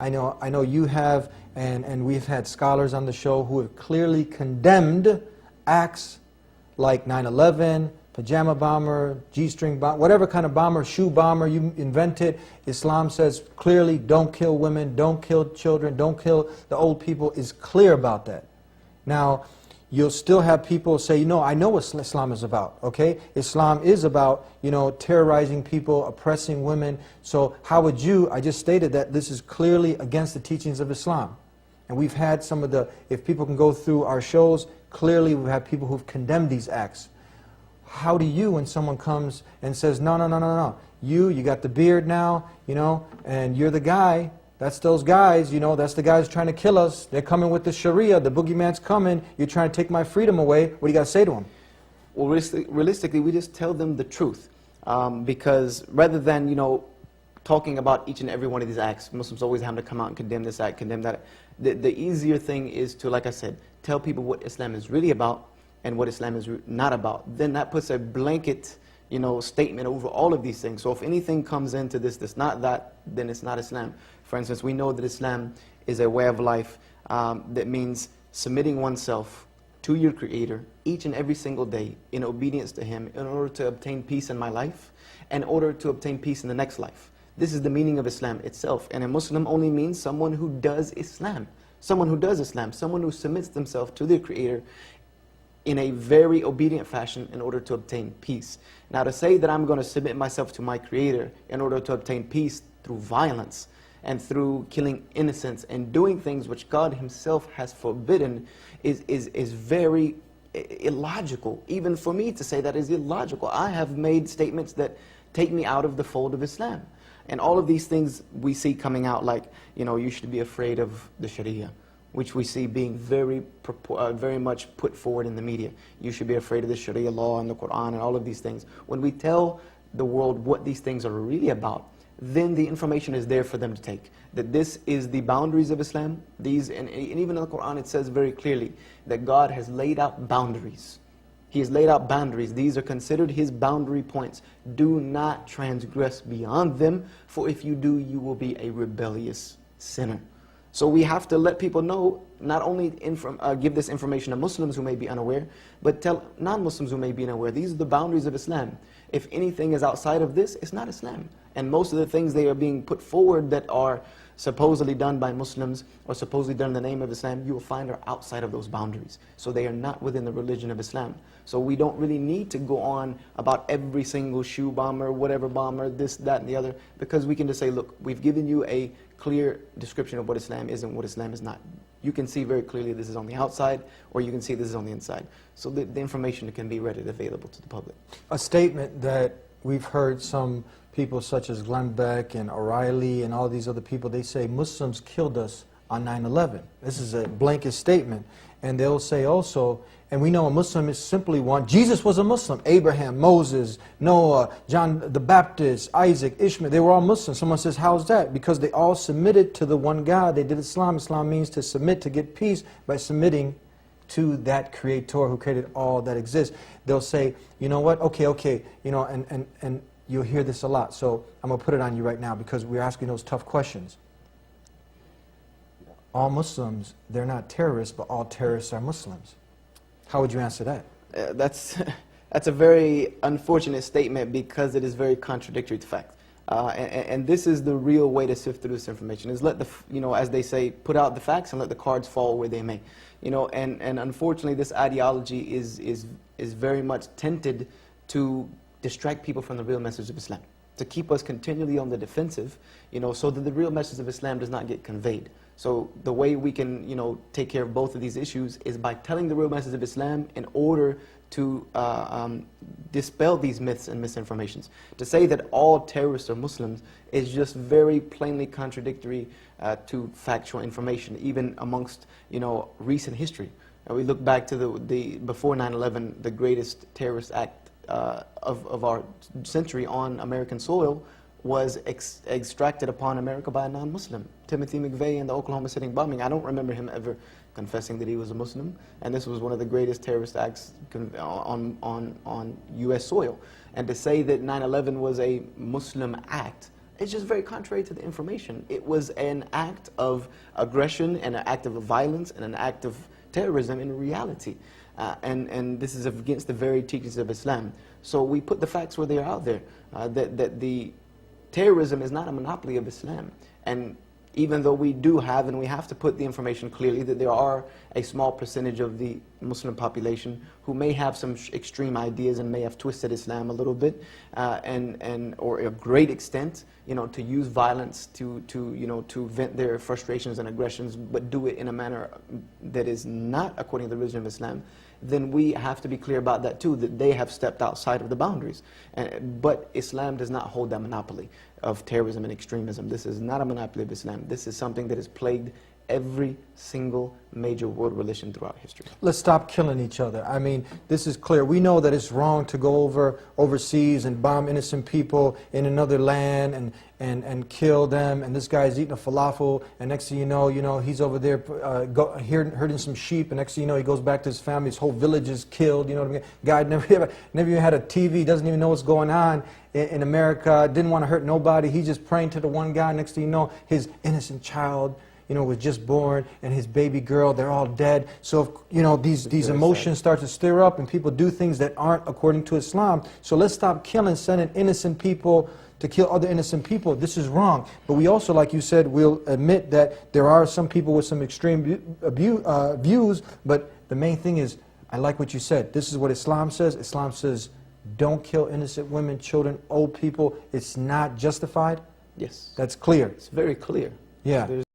I know you have, and we've had scholars on the show who have clearly condemned acts like 9/11, pajama bomber, G-string bomber, whatever kind of bomber, shoe bomber you invented. Islam says clearly, don't kill women, don't kill children, don't kill the old people. Is clear about that. Now, you'll still have people say, you know, I know what Islam is about, okay? Islam is about, you know, terrorizing people, oppressing women. So how would you, I just stated that this is clearly against the teachings of Islam. And we've had some of the, if people can go through our shows, clearly we have people who've condemned these acts. How do you, when someone comes and says, no, no, no, no, no, you got the beard now, you know, and you're the guy, that's those guys, you know, that's the guys trying to kill us. They're coming with the Sharia, the boogeyman's coming, you're trying to take my freedom away. What do you got to say to them? Well, realistically, we just tell them the truth. Because rather than, you know, talking about each and every one of these acts, Muslims always have to come out and condemn this act, condemn that. The easier thing is to, like I said, tell people what Islam is really about and what Islam is not about. Then that puts a blanket, you know, statement over all of these things. So if anything comes into this that's not that, then it's not Islam. For instance, we know that Islam is a way of life that means submitting oneself to your Creator each and every single day in obedience to Him in order to obtain peace in my life, in order to obtain peace in the next life. This is the meaning of Islam itself. And a Muslim only means someone who does Islam. Someone who does Islam. Someone who submits themselves to their Creator in a very obedient fashion in order to obtain peace. Now, to say that I'm going to submit myself to my Creator in order to obtain peace through violence and through killing innocents and doing things which God Himself has forbidden is very illogical. Even for me to say that is illogical. I have made statements that take me out of the fold of Islam. And all of these things we see coming out like, you know, you should be afraid of the Sharia, which we see being very much put forward in the media. You should be afraid of the Sharia law and the Quran and all of these things. When we tell the world what these things are really about, then the information is there for them to take. That this is the boundaries of Islam. These, and even in the Quran it says very clearly that God has laid out boundaries. He has laid out boundaries. These are considered His boundary points. Do not transgress beyond them, for if you do, you will be a rebellious sinner. So we have to let people know, not only give this information to Muslims who may be unaware, but tell non-Muslims who may be unaware. These are the boundaries of Islam. If anything is outside of this, it's not Islam. And most of the things they are being put forward that are supposedly done by Muslims or supposedly done in the name of Islam, you will find are outside of those boundaries. So they are not within the religion of Islam. So we don't really need to go on about every single shoe bomber, whatever bomber, this, that, and the other, because we can just say, look, we've given you a clear description of what Islam is and what Islam is not. You can see very clearly this is on the outside, or you can see this is on the inside. So the information can be readily available to the public. A statement that we've heard some people such as Glenn Beck and O'Reilly and all these other people, they say Muslims killed us on 9/11. This is a blanket statement. And they'll say also, and we know a Muslim is simply one. Jesus was a Muslim. Abraham, Moses, Noah, John the Baptist, Isaac, Ishmael, they were all Muslims. Someone says, how's that? Because they all submitted to the one God. They did Islam. Islam means to submit, to get peace by submitting to that Creator who created all that exists. They'll say, you know what, okay, you know, and you'll hear this a lot. So I'm going to put it on you right now because we're asking those tough questions. All Muslims, they're not terrorists, but all terrorists are Muslims. How would you answer that? That's a very unfortunate statement because it is very contradictory to fact. And this is the real way to sift through this information, is let the, you know, as they say, put out the facts and let the cards fall where they may. You know, and unfortunately this ideology is very much tempted to distract people from the real message of Islam, to keep us continually on the defensive, you know, so that the real message of Islam does not get conveyed. So the way we can, you know, take care of both of these issues is by telling the real message of Islam in order to dispel these myths and misinformations. To say that all terrorists are Muslims is just very plainly contradictory to factual information, even amongst, you know, recent history. And we look back to the before 9/11, the greatest terrorist act of our century on American soil was extracted upon America by a non-Muslim, Timothy McVeigh, in the Oklahoma City bombing. I don't remember him ever confessing that he was a Muslim, and this was one of the greatest terrorist acts on U.S. soil. And to say that 9/11 was a Muslim act It's just very contrary to the information. It was an act of aggression and an act of violence and an act of terrorism in reality. And this is against the very teachings of Islam. So we put the facts where they are out there, that the terrorism is not a monopoly of Islam. And even though we do have, and we have to put the information clearly, that there are a small percentage of the Muslim population who may have some extreme ideas and may have twisted Islam a little bit, or a great extent, to use violence to vent their frustrations and aggressions, but do it in a manner that is not according to the religion of Islam, then we have to be clear about that too, that they have stepped outside of the boundaries. But Islam does not hold that monopoly of terrorism and extremism. This is not a monopoly of Islam. This is something that has plagued every single major world religion throughout history. Let's stop killing each other. I mean, this is clear. We know that it's wrong to go overseas and bomb innocent people in another land and kill them. And this guy's eating a falafel, and next thing you know, he's over there herding some sheep, and next thing you know, he goes back to his family. His whole village is killed. You know what I mean? Guy never even had a TV, doesn't even know what's going on in America. Didn't want to hurt nobody. He's just praying to the one God. Next thing you know, his innocent child, was just born, and his baby girl, they're all dead. So, these emotions start to stir up, and people do things that aren't according to Islam. So let's stop sending innocent people to kill other innocent people. This is wrong. But we also, like you said, will admit that there are some people with some extreme views, but the main thing is, I like what you said. This is what Islam says. Islam says, don't kill innocent women, children, old people. It's not justified. Yes. That's clear. It's very clear. Yeah.